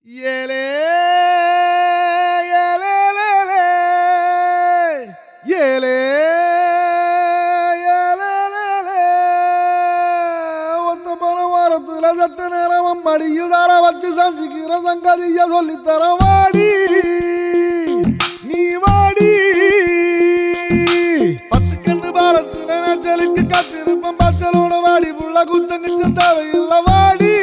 ஏலே ஏலே ஏலே ஒத்த பரவாரத்துல சத்த நேரம் மடியில் தார வச்சு சஞ்சிக்கிற சங்கதிய சொல்லித்தர வாடி நீ வாடி பத்து கண்டு பாலத்துல மேச்சலுக்கு கத்திருப்பம் பச்சலோட வாடி புள்ள குத்தங்கு சந்தாவையில் வாடி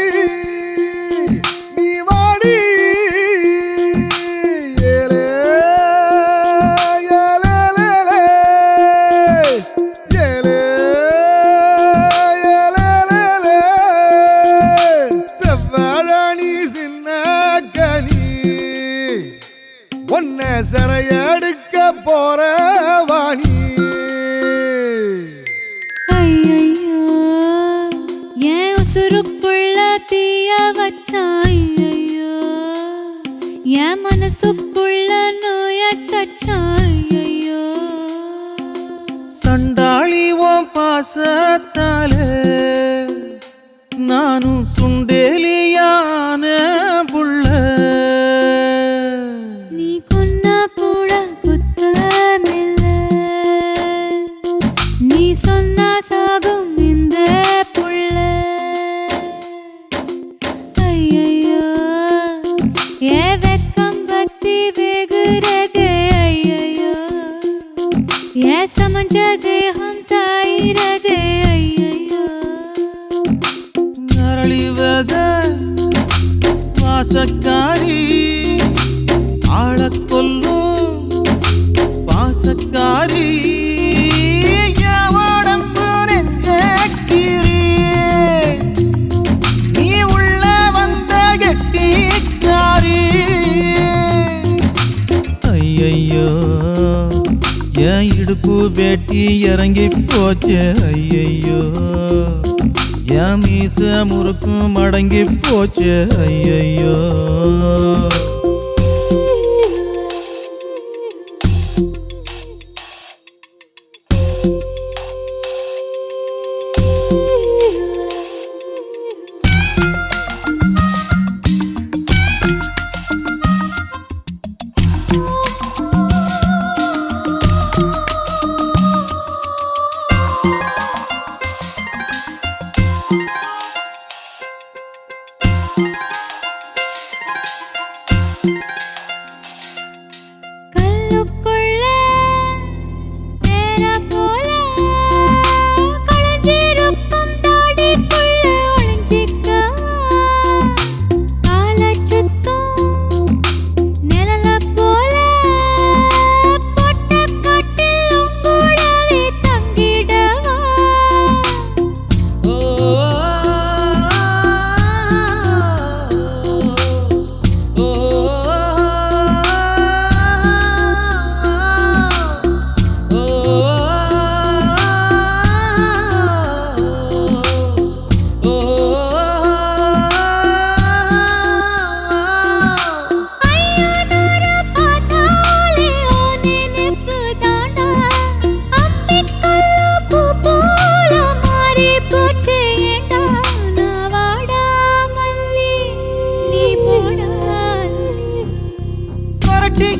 ஒன்ன சரையடுக்க போற வாணி ஐயையோ ஏன் உசுருக்குள்ள தீய வச்சான் ஐயையோ என் மனசுக்குள்ள நோய தச்சான் ஐயையோ சண்டாளி ஓம் பாசத்தாலே நானும் சுண்டேலியான புள்ள சொன்னா சாகும் இந்த புள்ள ஐயையோ ஏ வெக்கம் பத்தி வேகுறதே ஐயையோ ஏ சமஞ்ச தேகம் சாயிரதே ஐயையோ நரளிவத வாசக்காரி ஆளக் கொல்லும் வாசக்காரி என் இடுப்பு வேட்டி இறங்கி போச்சு ஐயையோ என் மீச முறுக்கும் மடங்கி போச்சு ஐயையோ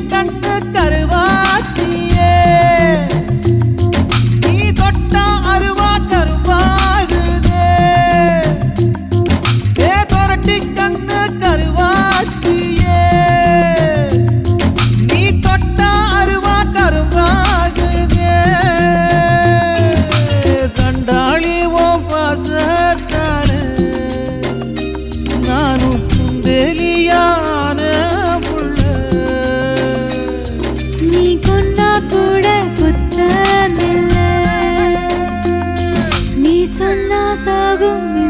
கண்டு கருவாச்சியே நீ தொட்டா அருவா கருவாகுதே ஏ தொரட்டி கண்ணு கருவாச்சியே நீ தொட்டா அருவா கருவாகுதே சண்டாளி ஓம் பாசத்தாலே நானும் சுண்டேலியான சொன்னா சாகும்